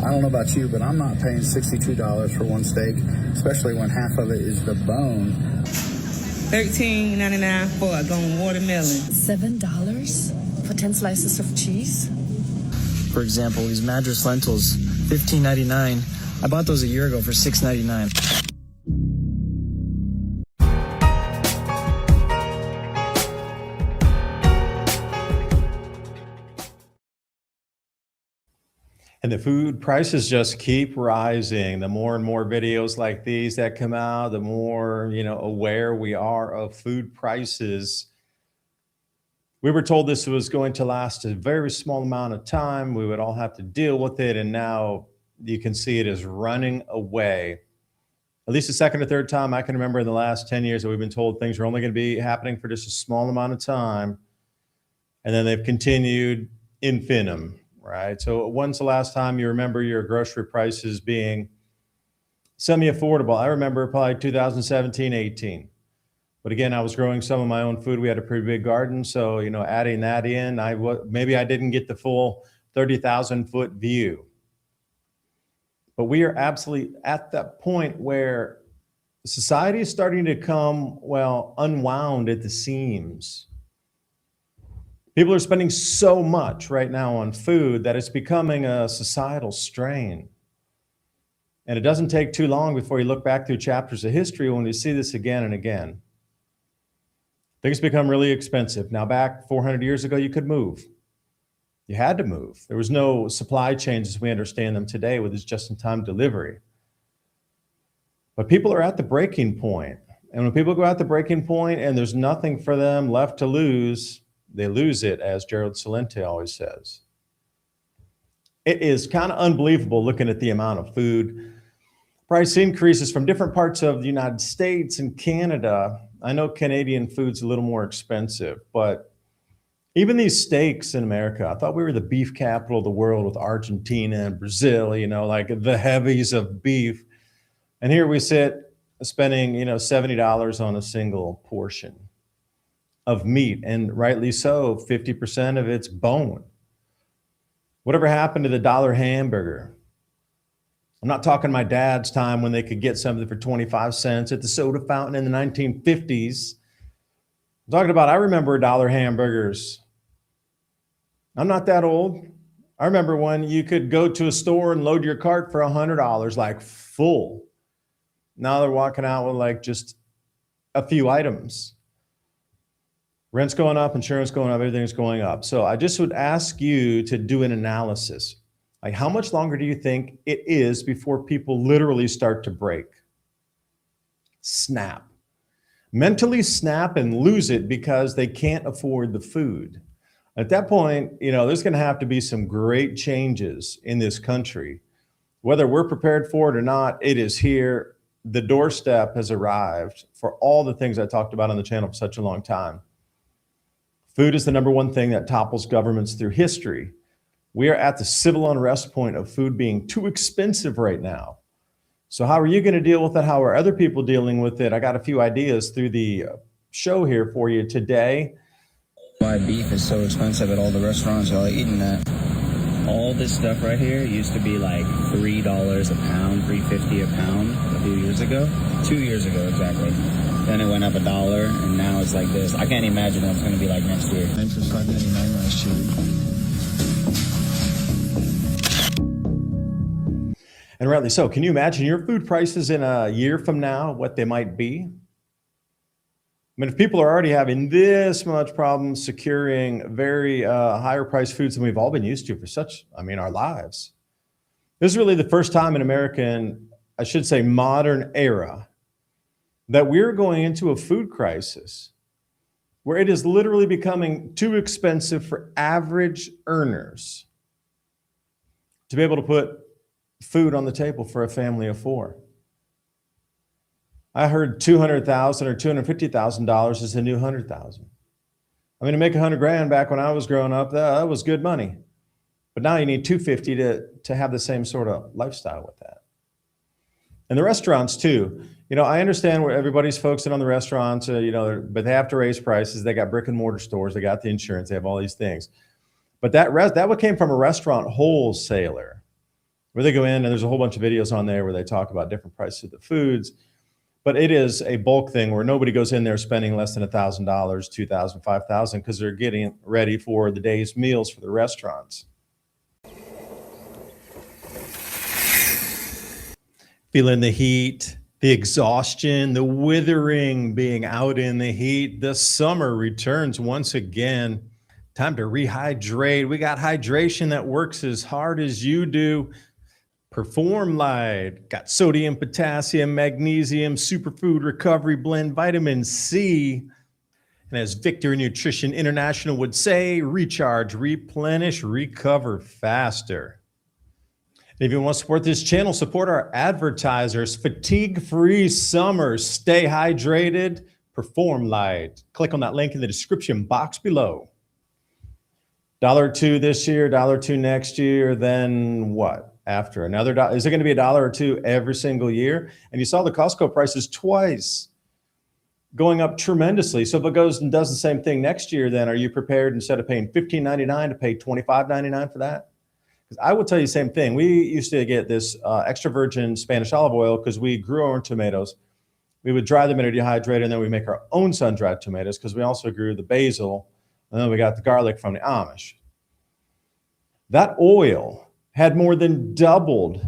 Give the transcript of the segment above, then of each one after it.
I don't know about you, but I'm not paying $62 for one steak, especially when half of it is the bone. $13.99 for a gone watermelon. $7 for 10 slices of cheese? For example, these Madras lentils, $15.99. I bought those a year ago for $6.99. And the food prices just keep rising. The more and more videos like these that come out, the more, aware we are of food prices. We were told this was going to last a very small amount of time. We would all have to deal with it. And now you can see it is running away. At least the second or third time I can remember in the last 10 years that we've been told things are only going to be happening for just a small amount of time. And then they've continued infinitum. Right. So when's the last time you remember your grocery prices being semi-affordable? I remember probably 2017, 18. But again, I was growing some of my own food. We had a pretty big garden. So, adding that in, maybe I didn't get the full 30,000 foot view. But we are absolutely at that point where society is starting to come, unwound at the seams. People are spending so much right now on food that it's becoming a societal strain. And it doesn't take too long before you look back through chapters of history when you see this again and again. Things become really expensive. Now, back 400 years ago, you could move. You had to move. There was no supply chains as we understand them today with this just-in-time delivery. But people are at the breaking point. And when people go at the breaking point and there's nothing for them left to lose, they lose it, as Gerald Celente always says. It is kind of unbelievable looking at the amount of food price increases from different parts of the United States and Canada. I know Canadian food's a little more expensive, but even these steaks in America, I thought we were the beef capital of the world with Argentina and Brazil, like the heavies of beef. And here we sit spending, $70 on a single portion of meat, and rightly so, 50% of it's bone. Whatever happened to the dollar hamburger? I'm not talking my dad's time when they could get something for 25 cents at the soda fountain in the 1950s. I'm talking about, I remember dollar hamburgers. I'm not that old. I remember when you could go to a store and load your cart for $100, like full. Now they're walking out with just a few items. Rent's going up, insurance going up, everything's going up. So I just would ask you to do an analysis. How much longer do you think it is before people literally start to break? Snap. Mentally snap and lose it because they can't afford the food. At that point, there's going to have to be some great changes in this country. Whether we're prepared for it or not, it is here. The doorstep has arrived for all the things I talked about on the channel for such a long time. Food is the number one thing that topples governments through history. We are at the civil unrest point of food being too expensive right now. So how are you going to deal with it? How are other people dealing with it? I got a few ideas through the show here for you today. Why beef is so expensive at all the restaurants y'all eating at. All this stuff right here used to be like $3 a pound, $3.50 a pound a few years ago. 2 years ago, exactly. Then it went up $1, and now it's like this. I can't imagine what it's going to be like next year. And for $5.99 last year. And rightly so. Can you imagine your food prices in a year from now, what they might be? I mean, if people are already having this much problem securing very higher priced foods than we've all been used to for our lives. This is really the first time in American, I should say modern era, that we're going into a food crisis where it is literally becoming too expensive for average earners to be able to put food on the table for a family of four. I heard $200,000 or $250,000 is the new $100,000. I mean, to make $100,000 back when I was growing up, that was good money. But now you need $250,000 to have the same sort of lifestyle with that. And the restaurants too. I understand where everybody's focusing on the restaurants, but they have to raise prices. They got brick and mortar stores. They got the insurance. They have all these things. But that came from a restaurant wholesaler. where they go in and there's a whole bunch of videos on there where they talk about different prices of the foods. But it is a bulk thing where nobody goes in there spending less than $1,000, $2,000, $5,000 because they're getting ready for the day's meals for the restaurants. Feeling the heat, the exhaustion, the withering, being out in the heat. The summer returns once again. Time to rehydrate. We got hydration that works as hard as you do. Perform Light, got sodium, potassium, magnesium, superfood recovery blend, vitamin C. And as Victory Nutrition International would say, recharge, replenish, recover faster. If you want to support this channel, support our advertisers. Fatigue-free summer, stay hydrated, Perform Light. Click on that link in the description box below. $1 this year, $2 next year, then what? After another dollar, is it going to be $1 or $2 every single year? And you saw the Costco prices twice going up tremendously. So if it goes and does the same thing next year, then are you prepared instead of paying $15.99 to pay $25.99 for that? Because I will tell you the same thing. We used to get this extra virgin Spanish olive oil because we grew our own tomatoes. We would dry them in a dehydrator, and then we make our own sun-dried tomatoes because we also grew the basil, and then we got the garlic from the Amish. That oil had more than doubled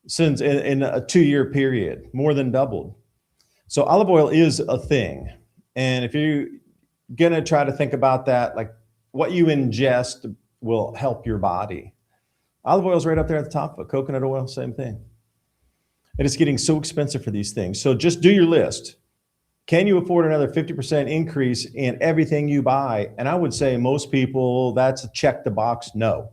since in a 2-year period, more than doubled. So olive oil is a thing. And if you're gonna try to think about that, like what you ingest will help your body. Olive oil is right up there at the top of it. Coconut oil, same thing. And it's getting so expensive for these things. So just do your list. Can you afford another 50% increase in everything you buy? And I would say most people, that's a check the box no.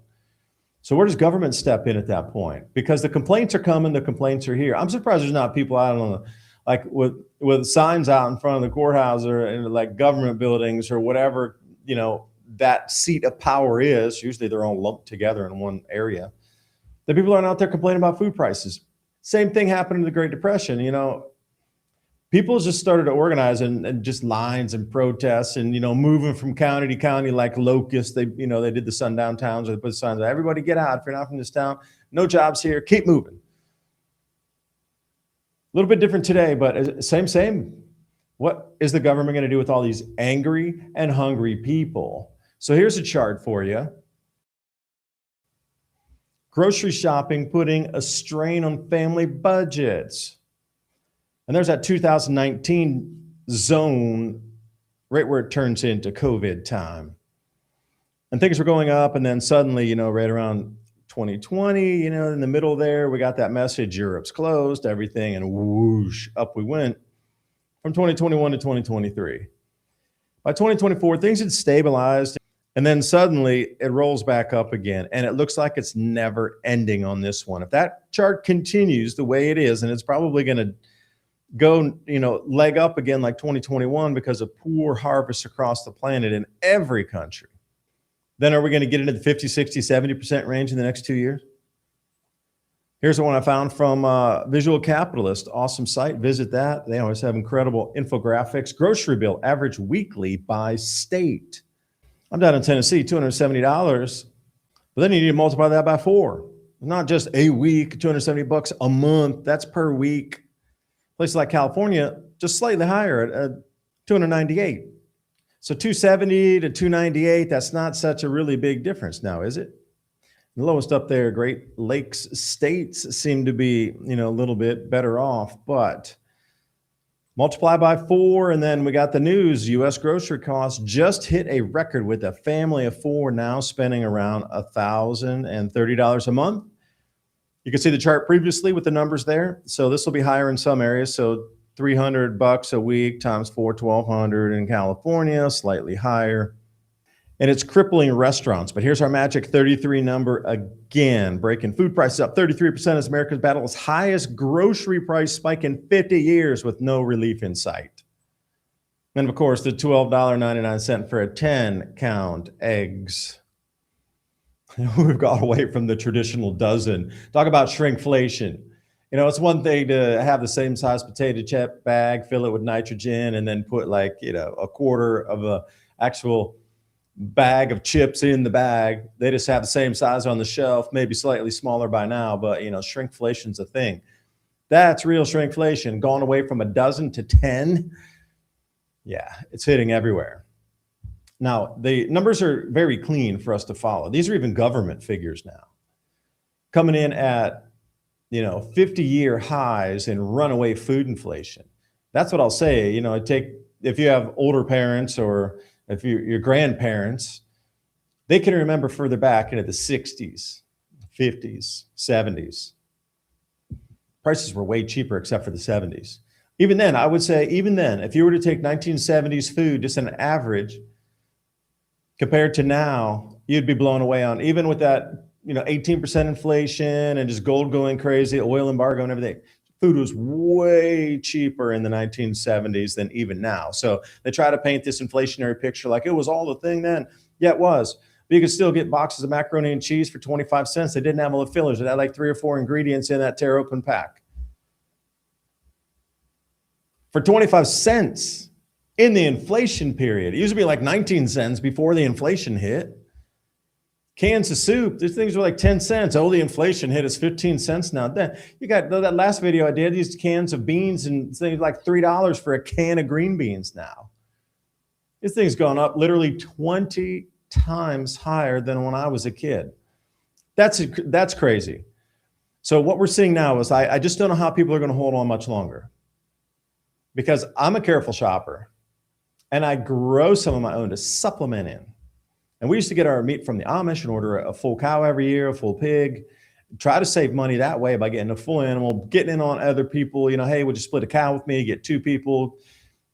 So where does government step in at that point? Because the complaints are coming, the complaints are here. I'm surprised there's not people out on the, like with signs out in front of the courthouse or in like government buildings or whatever, you know, that seat of power is. Usually they're all lumped together in one area. The people aren't out there complaining about food prices. Same thing happened in the Great Depression. You know, people just started to organize and just lines and protests and, you know, moving from county to county like locusts. They, you know, they did the sundown towns or they put signs, everybody get out. If you're not from this town, no jobs here, keep moving. A little bit different today, but same. What is the government going to do with all these angry and hungry people? So here's a chart for you. Grocery shopping putting a strain on family budgets. And there's that 2019 zone right where it turns into COVID time. And things were going up, and then suddenly, you know, right around 2020, you know, in the middle there, we got that message, Europe's closed, everything, and whoosh, up we went from 2021 to 2023. By 2024, things had stabilized, and then suddenly it rolls back up again, and it looks like it's never ending on this one. If that chart continues the way it is, and it's probably going to go, you know, leg up again like 2021 because of poor harvests across the planet in every country, then are we going to get into the 50, 60, 70% range in the next 2 years? Here's the one I found from Visual Capitalist. Awesome site. Visit that. They always have incredible infographics. Grocery bill average weekly by state. I'm down in Tennessee, $270. But then you need to multiply that by 4. Not just a week, $270 a month. That's per week. Places like California, just slightly higher at 298. So 270 to 298, that's not such a really big difference now, is it? The lowest up there, Great Lakes states seem to be, you know, a little bit better off, but multiply by 4, and then we got the news. U.S. grocery costs just hit a record with a family of 4 now spending around $1,030 a month. You can see the chart previously with the numbers there. So this will be higher in some areas. So $300 a week times 4, $1,200 in California, slightly higher. And it's crippling restaurants. But here's our magic 33 number again, breaking food prices up 33% as America's battle its highest grocery price spike in 50 years with no relief in sight. And of course, the $12.99 for a 10-count eggs. We've got away from the traditional dozen. Talk about shrinkflation. You know, it's one thing to have the same size potato chip bag, fill it with nitrogen, and then put like, you know, a quarter of a actual bag of chips in the bag. They just have the same size on the shelf, maybe slightly smaller by now, but shrinkflation's a thing. That's real shrinkflation, gone away from a dozen to 10. Yeah, it's hitting everywhere. Now, the numbers are very clean for us to follow. These are even government figures now, coming in at 50-year highs in runaway food inflation. That's what I'll say. If you have older parents or if your grandparents, they can remember further back into the 60s, 50s, 70s. Prices were way cheaper except for the 70s. Even then, I would say, if you were to take 1970s food, just an average, compared to now, you'd be blown away on, even with that 18% inflation and just gold going crazy, oil embargo and everything. Food was way cheaper in the 1970s than even now. So they try to paint this inflationary picture like it was all the thing then. Yeah, it was. But you could still get boxes of macaroni and cheese for 25 cents. They didn't have all the fillers. It had like 3 or 4 ingredients in that tear open pack. For 25 cents in the inflation period. It used to be like 19 cents before the inflation hit. Cans of soup, these things were like 10 cents. Oh, the inflation hit us 15 cents now. Then you got that last video I did, these cans of beans and things like $3 for a can of green beans now. This thing's gone up literally 20 times higher than when I was a kid. That's crazy. So what we're seeing now is I just don't know how people are going to hold on much longer, because I'm a careful shopper and I grow some of my own to supplement in. And we used to get our meat from the Amish and order a full cow every year, a full pig, try to save money that way by getting a full animal, getting in on other people, hey, would you split a cow with me, get 2 people?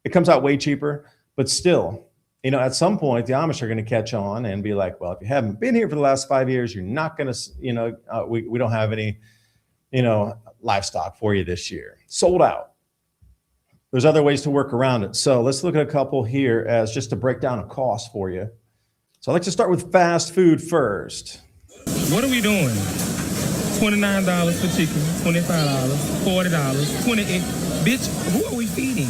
It comes out way cheaper, but still, at some point the Amish are going to catch on and be like, well, if you haven't been here for the last 5 years, you're not going to, we don't have any, livestock for you this year. Sold out. There's other ways to work around it. So let's look at a couple here as just to break down a cost for you. So I'd like to start with fast food first. What are we doing? $29 for chicken, $25, $40, $28. Bitch, who are we feeding?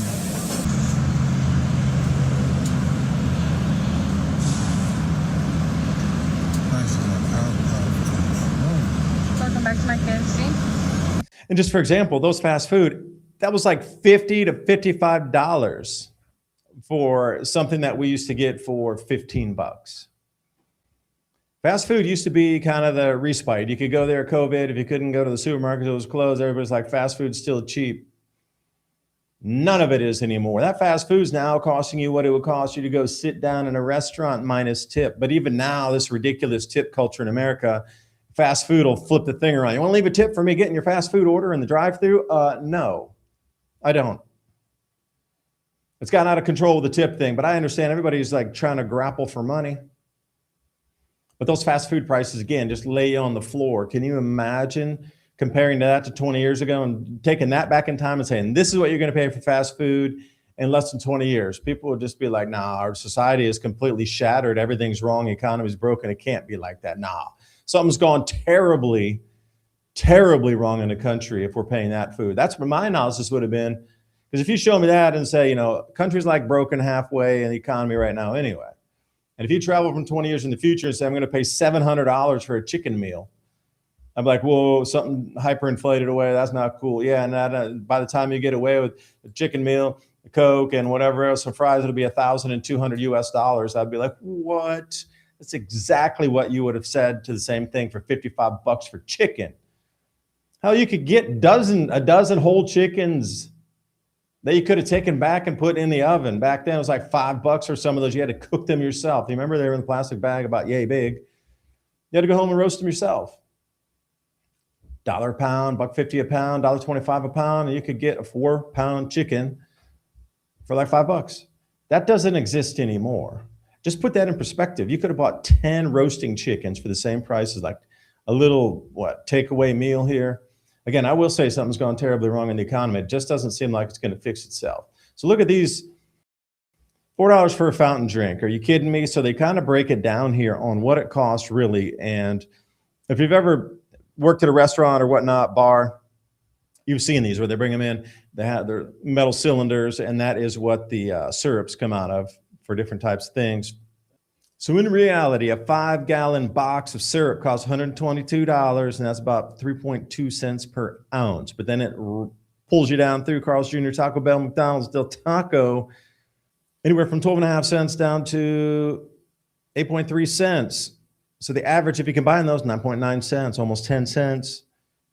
Welcome back to my KFC. And just for example, those fast food, that was like $50 to $55 for something that we used to get for 15 bucks. Fast food used to be kind of the respite. You could go there COVID. If you couldn't go to the supermarket, it was closed. Everybody's like, fast food's still cheap. None of it is anymore. That fast food's now costing you what it would cost you to go sit down in a restaurant minus tip. But even now, this ridiculous tip culture in America, fast food will flip the thing around. You want to leave a tip for me getting your fast food order in the drive-thru? No, I don't. It's gotten out of control with the tip thing, but I understand everybody's like trying to grapple for money. But those fast food prices, again, just lay you on the floor. Can you imagine comparing that to 20 years ago and taking that back in time and saying, this is what you're going to pay for fast food in less than 20 years? People would just be like, nah, our society is completely shattered. Everything's wrong. The economy's broken. It can't be like that. Nah, something's gone terribly, terribly wrong in the country if we're paying that food. That's what my analysis would have been. Because if you show me that and say, country's like broken halfway in the economy right now anyway. And if you travel from 20 years in the future and say, I'm going to pay $700 for a chicken meal, I'm like, whoa, something hyperinflated away. That's not cool. Yeah, and that, by the time you get away with the chicken meal, the Coke, and whatever else, some fries, it'll be $1,200 US. I'd be like, what? That's exactly what you would have said to the same thing for 55 bucks for chicken. Hell, you could get a dozen whole chickens that you could have taken back and put in the oven. Back then, it was like $5 for some of those. You had to cook them yourself. You remember they were in the plastic bag about yay big. You had to go home and roast them yourself. $1 a pound, $1.50 a pound, $1.25 a pound, and you could get a 4-pound chicken for like $5. That doesn't exist anymore. Just put that in perspective. You could have bought 10 roasting chickens for the same price as like a little, takeaway meal here. Again, I will say something's gone terribly wrong in the economy. It just doesn't seem like it's going to fix itself. So look at these, $4 for a fountain drink. Are you kidding me? So they kind of break it down here on what it costs really. And if you've ever worked at a restaurant or whatnot, bar, you've seen these where they bring them in. They have their metal cylinders, and that is what the syrups come out of for different types of things. So in reality, a 5-gallon box of syrup costs $122, and that's about 3.2 cents per ounce. But then it pulls you down through Carl's Jr., Taco Bell, McDonald's, Del Taco, anywhere from 12.5 cents down to 8.3 cents. So the average, if you combine those, 9.9 cents, almost 10 cents.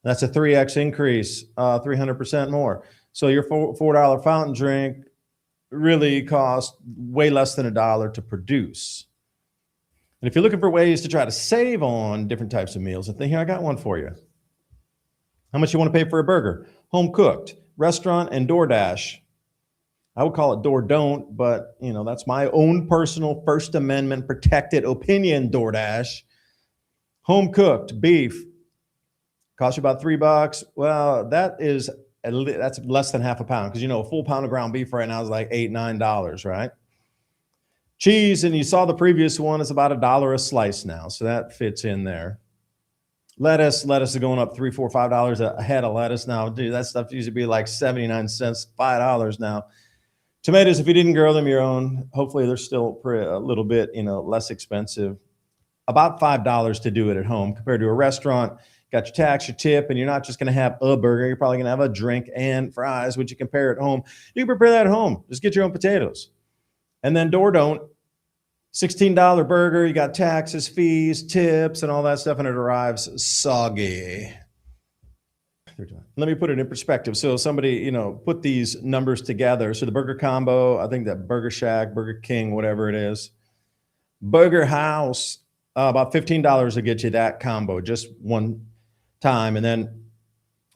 That's a 3x increase, 300% more. So your $4 fountain drink really costs way less than $1 to produce. And if you're looking for ways to try to save on different types of meals, I think here I got one for you. How much you want to pay for a burger? Home cooked, restaurant, and DoorDash. I would call it door don't, but you know, that's my own personal First Amendment protected opinion, DoorDash. Home cooked beef costs you about $3. Well, that's less than half a pound, because you know a full pound of ground beef right now is like $8, $9, right? Cheese, and you saw the previous one, is about $1 a slice now, so that fits in there. Lettuce is going up $3, $4, $5 a head of lettuce now. Dude, that stuff used to be like 79 cents, $5 now. Tomatoes, if you didn't grow them your own, hopefully they're still a little bit, you know, less expensive. About $5 to do it at home compared to a restaurant. Got your tax, your tip, and you're not just going to have a burger. You're probably going to have a drink and fries, which you compare at home. You can prepare that at home. Just get your own potatoes. And then door don't, $16 burger. You got taxes, fees, tips, and all that stuff, and it arrives soggy. Let me put it in perspective. So somebody, you know, put these numbers together. So the burger combo, I think that Burger Shack, Burger King, whatever it is, Burger House, about $15 will get you that combo just one time. And then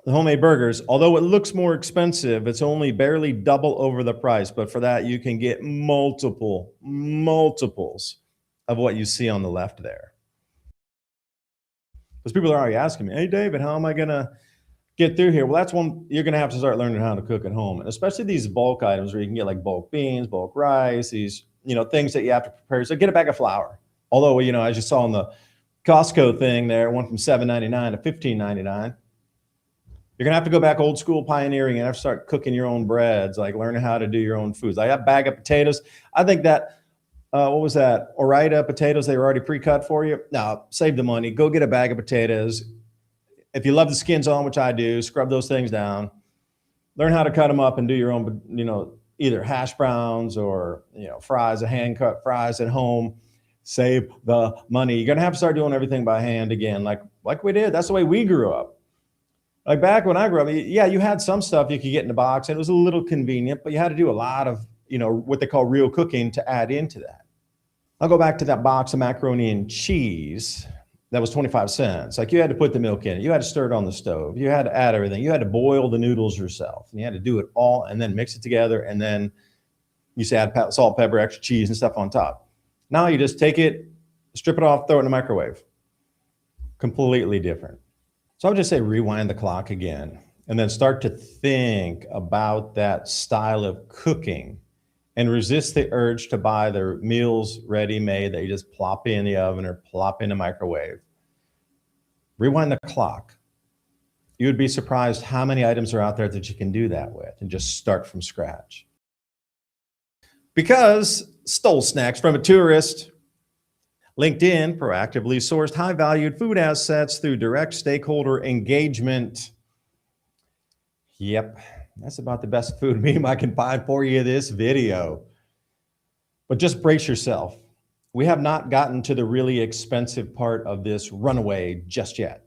the homemade burgers, although it looks more expensive, it's only barely double over the price. But for that, you can get multiples of what you see on the left there. Because people are already asking me, hey, David, how am I going to get through here? Well, that's one you're going to have to start learning how to cook at home. And especially these bulk items where you can get like bulk beans, bulk rice, these, you know, things that you have to prepare. So get a bag of flour. Although, you know, as you saw in the Costco thing there, it went from $7.99 to $15.99. You're going to have to go back old school pioneering and have to start cooking your own breads, like learning how to do your own foods. Like that bag of potatoes. I think that, what was that? Orida potatoes, they were already pre-cut for you. No, save the money. Go get a bag of potatoes. If you love the skins on, which I do, scrub those things down. Learn how to cut them up and do your own, you know, either hash browns or, you know, fries, hand-cut fries at home. Save the money. You're going to have to start doing everything by hand again, like we did. That's the way we grew up. Like back when I grew up, yeah, you had some stuff you could get in a box and it was a little convenient, but you had to do a lot of, you know, what they call real cooking to add into that. I'll go back to that box of macaroni and cheese that was 25 cents. Like you had to put the milk in it. You had to stir it on the stove. You had to add everything. You had to boil the noodles yourself. And you had to do it all and then mix it together. And then you say add salt, pepper, extra cheese and stuff on top. Now you just take it, strip it off, throw it in the microwave. Completely different. So I would just say rewind the clock again and then start to think about that style of cooking and resist the urge to buy the meals ready-made that you just plop in the oven or plop in the microwave. Rewind the clock. You would be surprised how many items are out there that you can do that with and just start from scratch. Because stole snacks from a tourist. LinkedIn proactively sourced high-valued food assets through direct stakeholder engagement. Yep, that's about the best food meme I can find for you this video. But just brace yourself. We have not gotten to the really expensive part of this runaway just yet.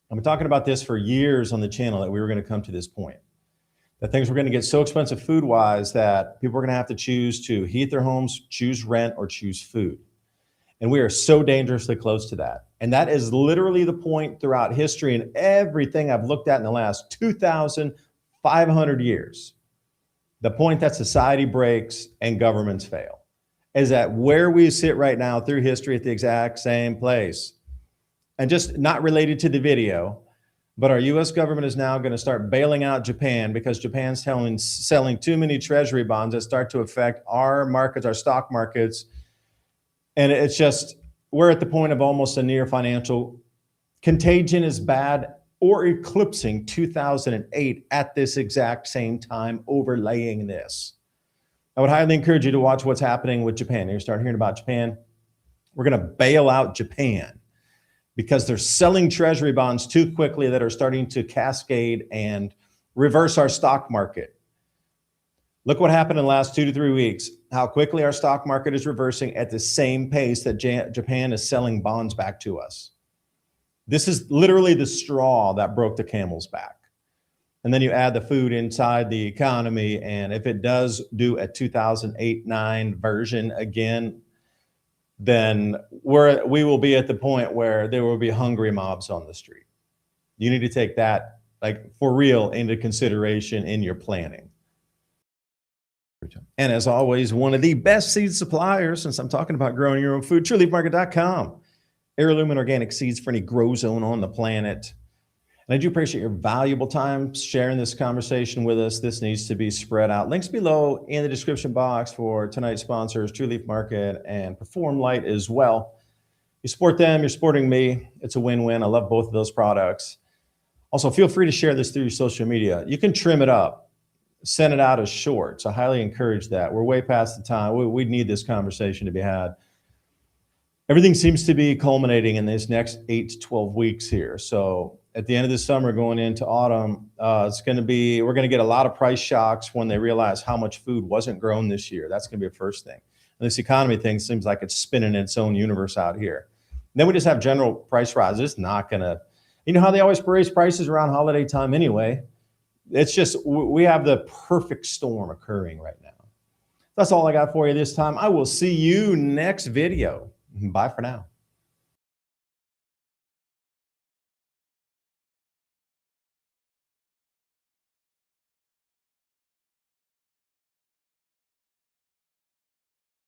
I've been talking about this for years on the channel that we were going to come to this point. That things were going to get so expensive food-wise that people were going to have to choose to heat their homes, choose rent, or choose food. And we are so dangerously close to that. And that is literally the point throughout history and everything I've looked at in the last 2,500 years. The point that society breaks and governments fail is that where we sit right now through history at the exact same place. And just not related to the video, but our US government is now going to start bailing out Japan because Japan's selling too many treasury bonds that start to affect our markets, our stock markets. And it's just, we're at the point of almost a near financial contagion is bad or eclipsing 2008 at this exact same time, overlaying this. I would highly encourage you to watch what's happening with Japan. You're starting hearing about Japan We're going to bail out Japan because they're selling treasury bonds too quickly that are starting to cascade and reverse our stock market. Look what happened in the last 2 to 3 weeks, how quickly our stock market is reversing at the same pace that Japan is selling bonds back to us. This is literally the straw that broke the camel's back. And then you add the food inside the economy, and if it does do a 2008-9 version again, then we will be at the point where there will be hungry mobs on the street. You need to take that, like, for real, into consideration in your planning. And as always, one of the best seed suppliers, since I'm talking about growing your own food, trueleafmarket.com. Heirloom and organic seeds for any grow zone on the planet. And I do appreciate your valuable time sharing this conversation with us. This needs to be spread out. Links below in the description box for tonight's sponsors, True Leaf Market and Perform Light as well. You support them, you're supporting me. It's a win-win. I love both of those products. Also, feel free to share this through your social media. You can trim it up, send it out as shorts. I highly encourage that. We're way past the time. We need this conversation to be had. Everything seems to be culminating in this next 8 to 12 weeks here. So at the end of the summer, going into autumn, we're going to get a lot of price shocks when they realize how much food wasn't grown this year. That's going to be the first thing. And this economy thing seems like it's spinning its own universe out here. And then we just have general price rises. It's not going to, you know how they always raise prices around holiday time anyway. It's just, we have the perfect storm occurring right now. That's all I got for you this time. I will see you next video. Bye for now.